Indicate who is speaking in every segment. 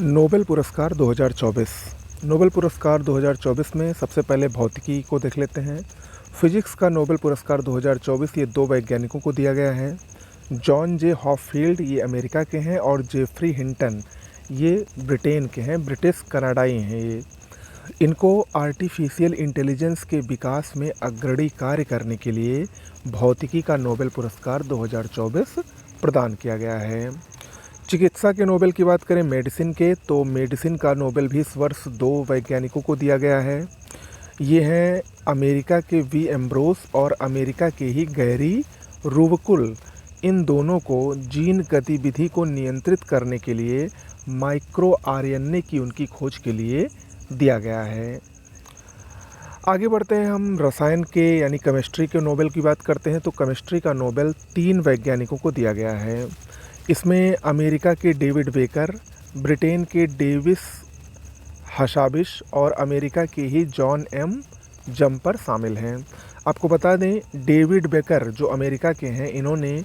Speaker 1: Nobel पुरस्कार 2024। Nobel पुरस्कार 2024 में सबसे पहले भौतिकी को देख लेते हैं। फिजिक्स का नोबेल पुरस्कार 2024 ये दो वैज्ञानिकों को दिया गया है। जॉन जे हॉपफील्ड ये अमेरिका के हैं और जेफरी हिंटन ये ब्रिटेन के हैं, ब्रिटिश कनाडाई हैं ये। इनको आर्टिफिशियल इंटेलिजेंस के विकास में अग्रणी कार्य करने के लिए भौतिकी का नोबेल पुरस्कार 2024 प्रदान किया गया है। चिकित्सा के नोबेल की बात करें मेडिसिन के, तो मेडिसिन का नोबेल भी इस वर्ष दो वैज्ञानिकों को दिया गया है। ये हैं अमेरिका के वी एम्ब्रोस और अमेरिका के ही गैरी रूबकुल। इन दोनों को जीन गतिविधि को नियंत्रित करने के लिए माइक्रो आरएनए की उनकी खोज के लिए दिया गया है। आगे बढ़ते हैं हम रसायन के यानी केमिस्ट्री के नोबेल की बात करते हैं। तो केमिस्ट्री का नोबेल 3 वैज्ञानिकों को दिया गया है। इसमें अमेरिका के डेविड बेकर, ब्रिटेन के डेविस हशाबिश और अमेरिका के ही जॉन एम जम्पर शामिल हैं। आपको बता दें, डेविड बेकर जो अमेरिका के हैं, इन्होंने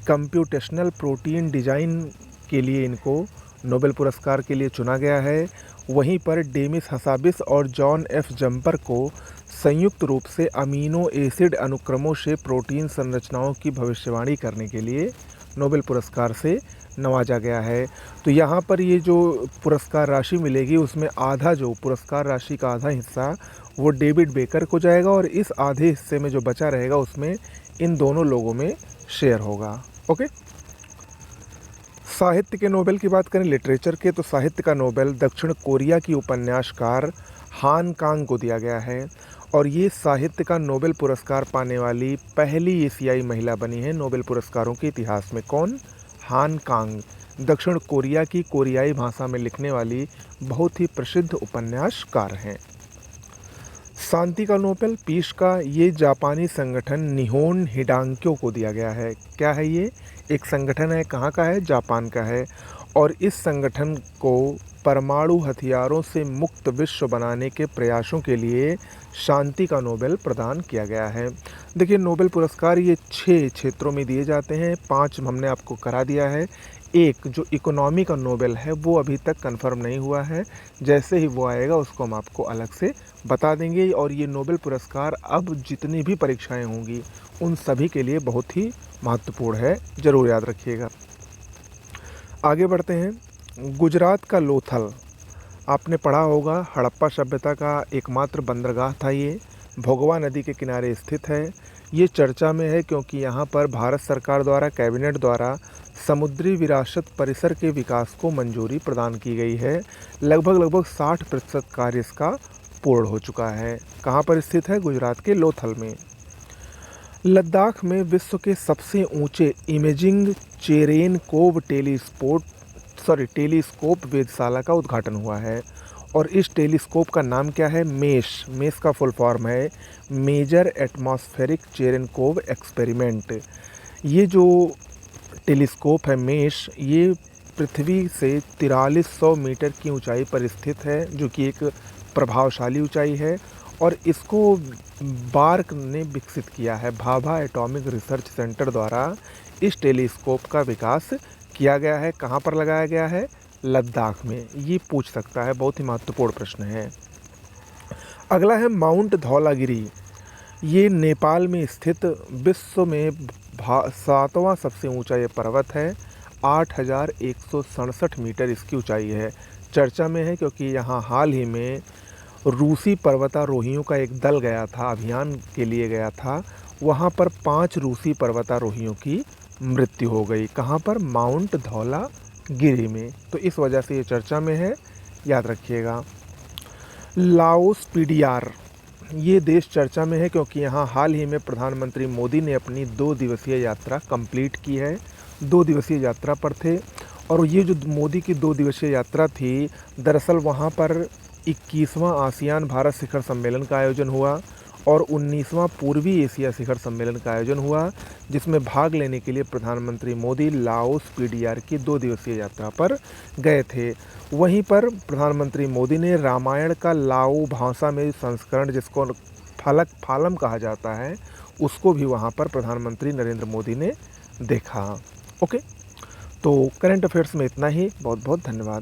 Speaker 1: कंप्यूटेशनल प्रोटीन डिज़ाइन के लिए इनको नोबेल पुरस्कार के लिए चुना गया है। वहीं पर डेविस हशाबिश और जॉन एफ जम्पर को संयुक्त रूप से अमीनो एसिड अनुक्रमों से प्रोटीन संरचनाओं की भविष्यवाणी करने के लिए नोबेल पुरस्कार से नवाजा गया है। तो यहाँ पर ये जो पुरस्कार राशि मिलेगी उसमें आधा, जो पुरस्कार राशि का आधा हिस्सा वो डेविड बेकर को जाएगा और इस आधे हिस्से में जो बचा रहेगा उसमें इन दोनों लोगों में शेयर होगा। ओके। साहित्य के नोबेल की बात करें लिटरेचर के, तो साहित्य का नोबेल दक्षिण कोरिया की उपन्यासकार हान कांग को दिया गया है और ये साहित्य का नोबेल पुरस्कार पाने वाली पहली एशियाई महिला बनी है नोबेल पुरस्कारों के इतिहास में। कौन? हान कांग, दक्षिण कोरिया की कोरियाई भाषा में लिखने वाली बहुत ही प्रसिद्ध उपन्यासकार हैं। शांति का नोबेल पीस का ये जापानी संगठन निहोन हिडांक्यो को दिया गया है। क्या है ये? एक संगठन है, कहाँ का है? जापान का है। और इस संगठन को परमाणु हथियारों से मुक्त विश्व बनाने के प्रयासों के लिए शांति का नोबेल प्रदान किया गया है। देखिए, नोबेल पुरस्कार ये 6 क्षेत्रों में दिए जाते हैं, 5 हमने आपको करा दिया है। एक जो इकोनॉमी का नोबेल है वो अभी तक कंफर्म नहीं हुआ है, जैसे ही वो आएगा उसको हम आपको अलग से बता देंगे। और ये नोबेल पुरस्कार अब जितनी भी परीक्षाएं होंगी उन सभी के लिए बहुत ही महत्वपूर्ण है, ज़रूर याद रखिएगा। आगे बढ़ते हैं। गुजरात का लोथल, आपने पढ़ा होगा, हड़प्पा सभ्यता का एकमात्र बंदरगाह था ये, भोगवा नदी के किनारे स्थित है। ये चर्चा में है क्योंकि यहाँ पर भारत सरकार द्वारा, कैबिनेट द्वारा समुद्री विरासत परिसर के विकास को मंजूरी प्रदान की गई है। लगभग 60% कार्य इसका पूर्ण हो चुका है। कहाँ पर स्थित है? गुजरात के लोथल में। लद्दाख में विश्व के सबसे ऊंचे इमेजिंग चेरेन कोव टेलीस्कोप वेधशाला का उद्घाटन हुआ है और इस टेलीस्कोप का नाम क्या है? मेस का फुल फॉर्म है मेजर एटमॉस्फेरिक चेरेनकोव एक्सपेरिमेंट। ये जो टेलीस्कोप है मेश, ये पृथ्वी से 4300 मीटर की ऊंचाई पर स्थित है, जो कि एक प्रभावशाली ऊंचाई है। और इसको बार्क ने विकसित किया है, भाभा एटॉमिक रिसर्च सेंटर द्वारा इस टेलीस्कोप का विकास किया गया है। कहाँ पर लगाया गया है? लद्दाख में। ये पूछ सकता है, बहुत ही महत्वपूर्ण प्रश्न है। अगला है माउंट धौलागिरी। ये नेपाल में स्थित विश्व में 7वां सबसे ऊंचा ये पर्वत है। 8167 मीटर इसकी ऊंचाई है। चर्चा में है क्योंकि यहाँ हाल ही में रूसी पर्वतारोहियों का एक दल गया था, अभियान के लिए गया था। वहाँ पर 5 रूसी पर्वतारोहियों की मृत्यु हो गई। कहाँ पर? माउंट धौलागिरी में। तो इस वजह से ये चर्चा में है, याद रखिएगा। लाओस पीडीआर, ये देश चर्चा में है क्योंकि यहाँ हाल ही में प्रधानमंत्री मोदी ने अपनी 2 दिवसीय यात्रा कंप्लीट की है। 2 दिवसीय यात्रा पर थे और ये जो मोदी की 2 दिवसीय यात्रा थी, दरअसल वहाँ पर 21वां आसियान भारत शिखर सम्मेलन का आयोजन हुआ और 19वां पूर्वी एशिया शिखर सम्मेलन का आयोजन हुआ, जिसमें भाग लेने के लिए प्रधानमंत्री मोदी लाओस पीडीआर की 2 दिवसीय यात्रा पर गए थे। वहीं पर प्रधानमंत्री मोदी ने रामायण का लाओ भाषा में संस्करण, जिसको फालम कहा जाता है, उसको भी वहाँ पर प्रधानमंत्री नरेंद्र मोदी ने देखा। ओके, तो करंट अफेयर्स में इतना ही। बहुत बहुत धन्यवाद।